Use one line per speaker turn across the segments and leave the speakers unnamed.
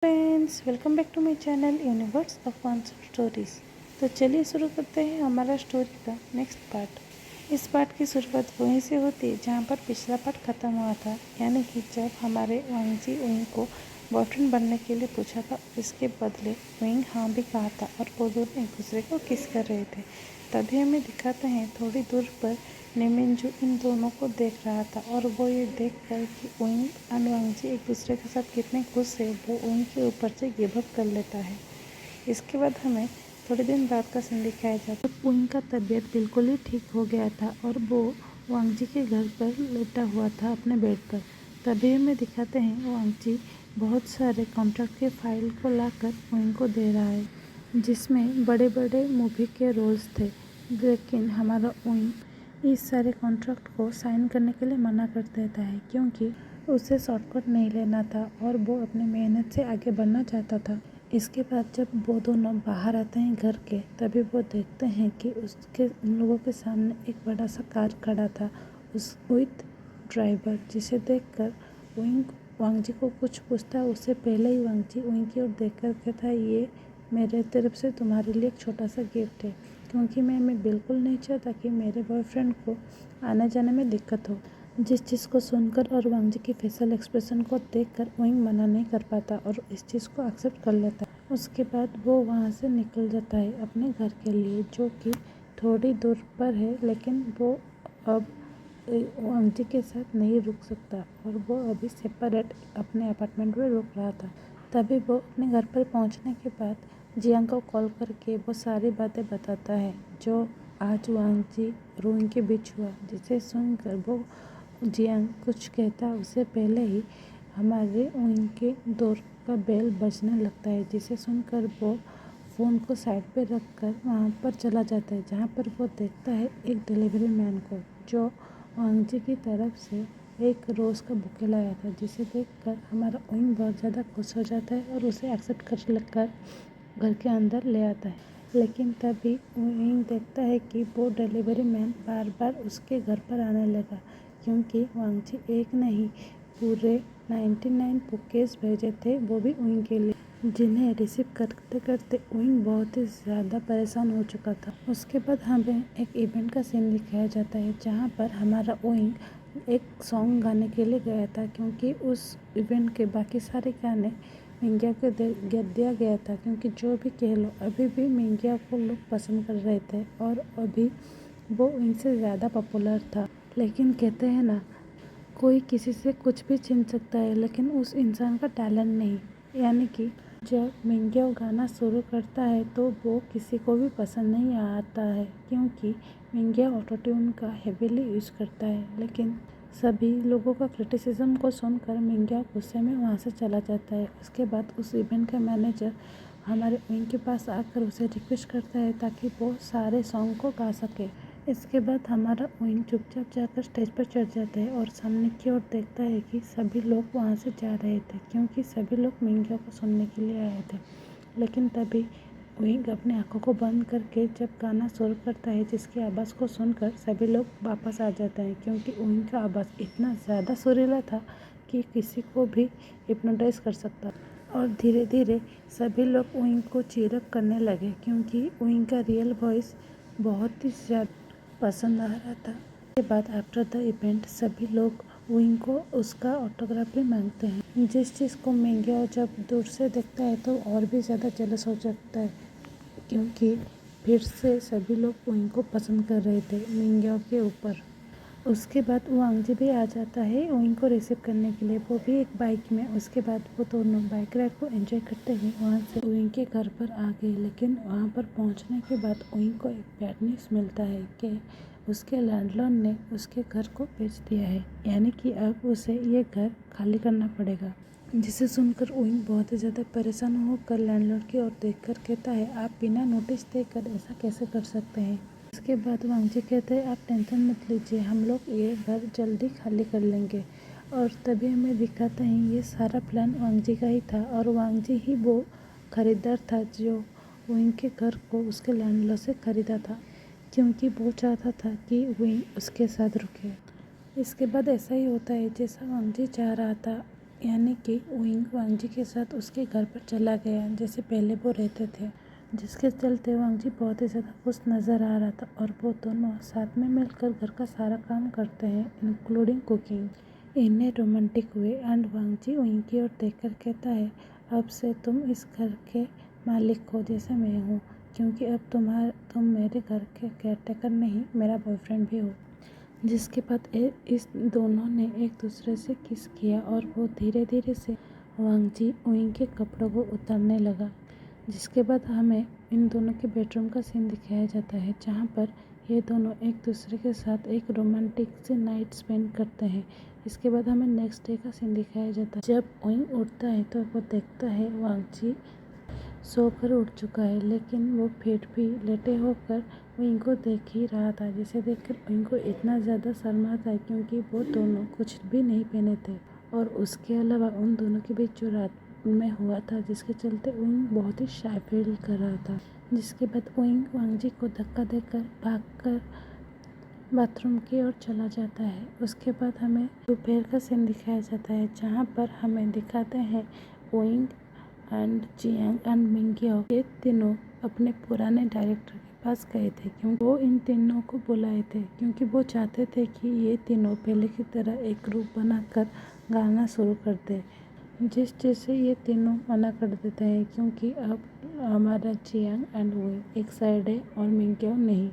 Friends, welcome back to my channel universe of concept stories. तो चलिए शुरू करते हैं हमारा स्टोरी का नेक्स्ट पार्ट। इस पार्ट की शुरुआत वहीं से होती है जहाँ पर पिछला पार्ट ख़त्म हुआ था, यानी कि जब हमारे वांगजी उइंग को बॉयफ्रेंड बनने के लिए पूछा था। इसके बदले उइंग हाँ भी कहा था और वो दोनों एक दूसरे को किस कर रहे थे। तभी हमें दिखाते हैं थोड़ी दूर पर नेमिनजू इन दोनों को देख रहा था और वो ये देख कर कि उइंग एंड वांगजी एक दूसरे के साथ कितने खुश है, वो उइंग के ऊपर से गिव अप कर लेता है। इसके बाद हमें थोड़े दिन बाद का सीन दिखाया जाता है। उइंग का तबीयत बिल्कुल ही ठीक हो गया था और वो वांगजी के घर पर लेटा हुआ था अपने बेड पर। तभी हमें दिखाते हैं वांगजी बहुत सारे कॉन्ट्रैक्ट के फाइल को लाकर उइंग को दे रहा है, जिसमें बड़े बड़े मूवी के रोल्स थे। लेकिन हमारा उइंग इस सारे कॉन्ट्रैक्ट को साइन करने के लिए मना कर देता है, क्योंकि उसे शॉर्टकट नहीं लेना था और वो अपनी मेहनत से आगे बढ़ना चाहता था। इसके बाद जब वो दोनों बाहर आते हैं घर के, तभी वो देखते हैं कि उसके उन लोगों के सामने एक बड़ा सा कार खड़ा था उस विथ ड्राइवर, जिसे देखकर उइंग वांगजी को कुछ पूछता। उससे पहले ही वांगजी उइंग की ओर देख कर कहता, ये मेरे तरफ से तुम्हारे लिए एक छोटा सा गिफ्ट है, क्योंकि मैं बिल्कुल नहीं चाहता कि मेरे बॉयफ्रेंड को आने जाने में दिक्कत हो। जिस चीज़ को सुनकर और वांगजी की फेशियल एक्सप्रेशन को देखकर उइंग मना नहीं कर पाता और इस चीज़ को एक्सेप्ट कर लेता है। उसके बाद वो वहाँ से निकल जाता है अपने घर के लिए, जो कि थोड़ी दूर पर है, लेकिन वो अब वांगजी के साथ नहीं रुक सकता और वो अभी सेपरेट अपने अपार्टमेंट में रुक रहा था। तभी वो अपने घर पर पहुंचने के बाद जियांग को कॉल करके वो सारी बातें बताता है जो आज वांगजी और उइंग के बीच हुआ, जिसे सुनकर वो जियांग कुछ कहता उससे पहले ही हमारे उइंग के डोर का बेल बजने लगता है, जिसे सुनकर वो फ़ोन को साइड पे रखकर वहाँ पर चला जाता है, जहाँ पर वो देखता है एक डिलीवरी मैन को, जो वांगजी की तरफ से एक रोज़ का बुके लाया था, जिसे देखकर हमारा उइंग बहुत ज़्यादा खुश हो जाता है और उसे एक्सेप्ट कर घर के अंदर ले आता है। लेकिन तभी उइंग देखता है कि वो डिलीवरी मैन बार बार उसके घर पर आने लगा, क्योंकि वांगजी एक नहीं पूरे 99 बुकेज भेजे थे, वो भी उइंग के लिए, जिन्हें रिसीव करते करते उइंग बहुत ही ज़्यादा परेशान हो चुका था। उसके बाद हमें एक इवेंट का सीन दिखाया जाता है, जहाँ पर हमारा उइंग एक सॉन्ग गाने के लिए गया था, क्योंकि उस इवेंट के बाकी सारे गाने मिंगिया को दिया गया था, क्योंकि जो भी कह लो अभी भी मिंगिया को लोग पसंद कर रहे थे और अभी वो उनसे ज़्यादा पॉपुलर था। लेकिन कहते हैं ना, कोई किसी से कुछ भी छीन सकता है, लेकिन उस इंसान का टैलेंट नहीं। यानी कि जब मिंगिया गाना शुरू करता है तो वो किसी को भी पसंद नहीं आता है, क्योंकि मिंगिया ऑटो ट्यून का हेवीली यूज़ करता है। लेकिन सभी लोगों का क्रिटिसिज्म को सुनकर मिंगिया गुस्से में वहाँ से चला जाता है। उसके बाद उस इवेंट का मैनेजर हमारे विंग के पास आकर उसे रिक्वेस्ट करता है ताकि वो सारे सॉन्ग को गा सके। इसके बाद हमारा विंग चुपचाप जाकर स्टेज पर चढ़ जाता है और सामने की ओर देखता है कि सभी लोग वहाँ से जा रहे थे, क्योंकि सभी लोग मिंगिया को सुनने के लिए आए थे। लेकिन तभी विंग अपनी आंखों को बंद करके जब गाना शुरू करता है, जिसकी आवाज़ को सुनकर सभी लोग वापस आ जाते हैं, क्योंकि विंग का आवाज़ इतना ज़्यादा सुरीला था कि किसी को भी हिप्नोटाइज कर सकता। और धीरे धीरे सभी लोग विंग को चीयरअप करने लगे, क्योंकि विंग का रियल वॉइस बहुत ही ज़्यादा पसंद आ रहा था। उसके बाद आफ्टर द इवेंट सभी लोग विंग को उसका ऑटोग्राफ भी मांगते हैं, जिस चीज़ को मिंगिया जब दूर से देखता है तो और भी ज़्यादा जेलस हो जाता है, क्योंकि फिर से सभी लोग विंग को पसंद कर रहे थे मिंगिया के ऊपर। उसके बाद वांगजी भी आ जाता है विंग को रिसीव करने के लिए, वो भी एक बाइक में। उसके बाद वो दोनों बाइक राइड को एंजॉय करते हुए वहाँ से विंग के घर पर आ गए। लेकिन वहाँ पर पहुँचने के बाद विंग को एक बैड न्यूज़ मिलता है कि उसके लैंडलॉर्ड ने उसके घर को बेच दिया है, यानी कि अब उसे ये घर खाली करना पड़ेगा। जिसे सुनकर विंग बहुत ही ज़्यादा परेशान होकर लैंडलॉर्ड की ओर देखकर कहता है, आप बिना नोटिस देकर ऐसा कैसे कर सकते हैं। उसके बाद वांगजी कहते हैं, आप टेंशन मत लीजिए, हम लोग ये घर जल्दी खाली कर लेंगे। और तभी हमें दिखाते हैं ये सारा प्लान वांगजी का ही था और वांगजी ही वो खरीदार था जो विंग के घर को उसके लैंडलॉर्ड से खरीदा था, क्योंकि वो चाहता था कि विंग उसके साथ रुके। इसके बाद ऐसा ही होता है जैसा वांगजी चाह रहा था। यानी कि विंग वांगजी के साथ उसके घर पर चला गया जैसे पहले वो रहते थे, जिसके चलते वांगजी बहुत ही ज़्यादा खुश नज़र आ रहा था और वो दोनों साथ में मिलकर घर का सारा काम करते हैं including cooking in a romantic way. And वांगजी विंग की ओर देखकर कहता है, अब से तुम इस घर के मालिक हो जैसे मैं हूँ, क्योंकि अब तुम मेरे घर के केयरटेकर नहीं, मेरा बॉयफ्रेंड भी हो। जिसके बाद इस दोनों ने एक दूसरे से किस किया और वो धीरे धीरे से वांगजी विंग के कपड़ों को उतारने लगा। जिसके बाद हमें इन दोनों के बेडरूम का सीन दिखाया जाता है, जहाँ पर ये दोनों एक दूसरे के साथ एक रोमांटिक से नाइट स्पेंड करते हैं। इसके बाद हमें नेक्स्ट डे का सीन दिखाया जाता है। जब विंग उठता है तो वो देखता है वांगजी सोकर उठ चुका है, लेकिन वो फिर भी लेटे होकर विंग को देख ही रहा था, जिसे देखकर विंग को इतना ज़्यादा शर्मा था क्योंकि वो दोनों कुछ भी नहीं पहने थे और उसके अलावा उन दोनों के बीच जो रात में हुआ था, जिसके चलते विंग बहुत ही शाय फील कर रहा था। जिसके बाद विंग वांगजी को धक्का देकर भागकर बाथरूम की ओर चला जाता है। उसके बाद हमें दोपहर का सीन दिखाया जाता है, जहाँ पर हमें दिखाते हैं विंग एंड जियांग एंड मिंगियो ये तीनों अपने पुराने डायरेक्टर के पास गए थे, क्योंकि वो इन तीनों को बुलाए थे क्योंकि वो चाहते थे कि ये तीनों पहले की तरह एक ग्रुप बनाकर गाना शुरू कर दे। जिस चीज़ से ये तीनों मना कर देते हैं, क्योंकि अब हमारा जियांग एंड विंग एक साइड है और मिंगियो नहीं।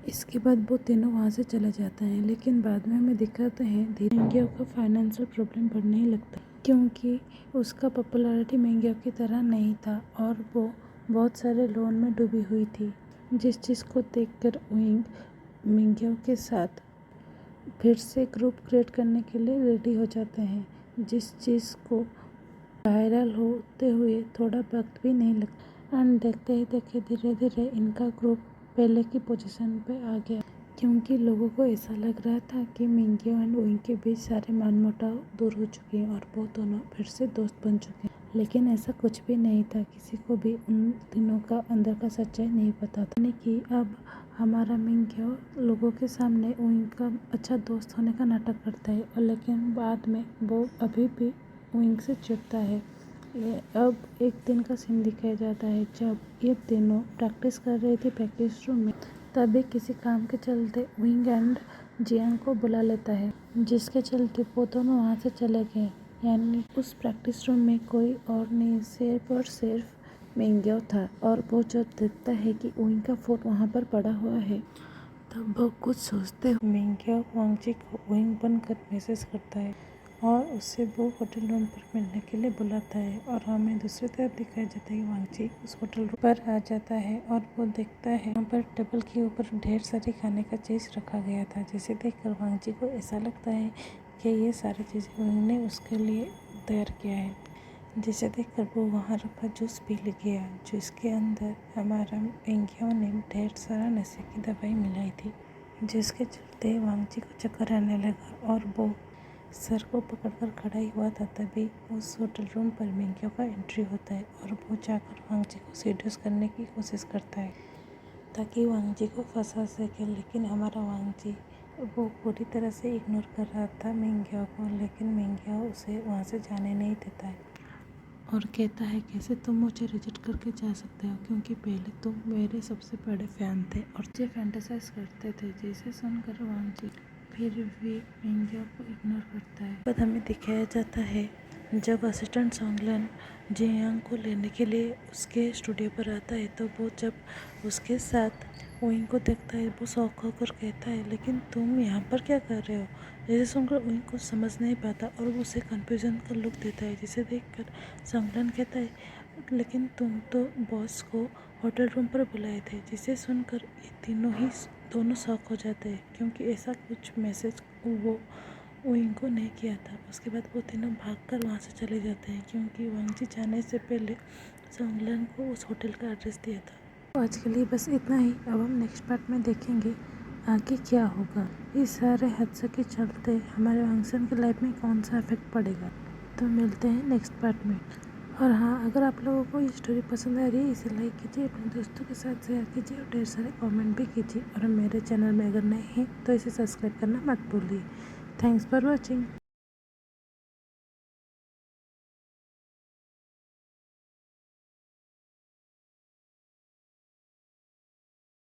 इसके बाद वो तीनों वहाँ से चले जाते हैं, लेकिन बाद में हमें दिखाते हैं मिंगियो का फाइनेंशियल प्रॉब्लम बढ़ने ही लगता है, क्योंकि उसका पॉपुलैरिटी मिंगियो की तरह नहीं था और वो बहुत सारे लोन में डूबी हुई थी। जिस चीज़ को देखकर विंग मिंगियो के साथ फिर से ग्रुप क्रिएट करने के लिए रेडी हो जाते हैं, जिस चीज़ को वायरल होते हुए थोड़ा वक्त भी नहीं लगता। एंड देखते ही देखते धीरे धीरे इनका ग्रुप पहले की पोजीशन पे आ गया, क्योंकि लोगों को ऐसा लग रहा था कि मिंगियो एंड विंग के बीच सारे मनमुटाव दूर हो चुके हैं और वो दोनों फिर से दोस्त बन चुके हैं। लेकिन ऐसा कुछ भी नहीं था, किसी को भी उन तीनों का अंदर का सच्चाई नहीं पता था। यानी कि अब हमारा मिंगियो लोगों के सामने विंग का अच्छा दोस्त होने का नाटक करता है, और लेकिन बाद में वो अभी भी विंग से चिढ़ता है। अब एक दिन का सीन दिखाया जाता है, जब ये तीनों प्रैक्टिस कर रहे थे प्रैक्टिस रूम में, तभी किसी काम के चलते विंग एंड जियांग को बुला लेता है, जिसके चलते वो दोनों वहाँ से चले गए। यानी उस प्रैक्टिस रूम में कोई और नहीं, सिर्फ और सिर्फ मिंगियो था। और वो जब देखता है कि विंग का फोन वहाँ पर पड़ा हुआ है, तब वो कुछ सोचते हुए मिंगियो वांगजी को विंग बनकर मैसेज करता है और उससे वो होटल रूम पर मिलने के लिए बुलाता है। और हमें दूसरी तरफ दिखाया जाता है कि वांगजी उस होटल रूम पर आ जाता है और वो देखता है वहाँ पर टेबल के ऊपर ढेर सारी खाने का चीज़ रखा गया था, जिसे देखकर वांगजी को ऐसा लगता है कि ये सारी चीज़ें विंग ने उसके लिए तैयार किया है। जिसे देखकर वो वहाँ रखा जूस पी गया, जिसके अंदर हमारा मिंगियो ने ढेर सारा नशे की दवाई मिलाई थी, जिसके चलते वांगजी को चक्कर आने लगा और वो सर को पकड़कर खड़ा ही हुआ था। तभी उस होटल रूम पर मिंगियो का एंट्री होता है और वो जाकर वांगजी को सीड्यूस करने की कोशिश करता है ताकि वांगजी को फंसा सके। लेकिन हमारा वांगजी वो पूरी तरह से इग्नोर कर रहा था मिंगियो को, लेकिन मिंगियो उसे वहाँ से जाने नहीं देता है और कहता है, कैसे तुम मुझे रिजेक्ट करके जा सकते हो, क्योंकि पहले तुम मेरे सबसे बड़े फ़ैन थे और मुझे फैंटेसाइज करते थे। जिसे सुनकर वांगजी फिर भी मिंगियो को इग्नोर करता है। बाद हमें दिखाया जाता है जब असिस्टेंट सोंगलन जियांग को लेने के लिए उसके स्टूडियो पर आता है, तो वो जब उसके साथ विंग को देखता है, वो शौक होकर कहता है, लेकिन तुम यहाँ पर क्या कर रहे हो। जिसे सुनकर विंग कुछ समझ नहीं पाता और वो उसे कन्फ्यूजन का लुक देता है, जिसे देखकर सोंगलन कहता है, लेकिन तुम तो बॉस को होटल रूम पर बुलाए थे। जिसे सुनकर ये दोनों शॉक हो जाते हैं, क्योंकि ऐसा कुछ मैसेज वो विंग को नहीं किया था। उसके बाद वो तीनों भागकर वहाँ से चले जाते हैं, क्योंकि वांगजी जाने से पहले सोंगलन को उस होटल का एड्रेस दिया था। तो आज के लिए बस इतना ही। अब हम नेक्स्ट पार्ट में देखेंगे आगे क्या होगा। इस सारे हादसे के चलते हमारे वांगसन की लाइफ में कौन सा इफेक्ट पड़ेगा। तो मिलते हैं नेक्स्ट पार्ट में। और हाँ, अगर आप लोगों को ये स्टोरी पसंद आ रही है, इसे लाइक कीजिए, अपने दोस्तों के साथ शेयर कीजिए और ढेर सारे कमेंट भी कीजिए। और मेरे चैनल में अगर नए हैं तो इसे सब्सक्राइब करना मत भूलिए। Thanks for watching.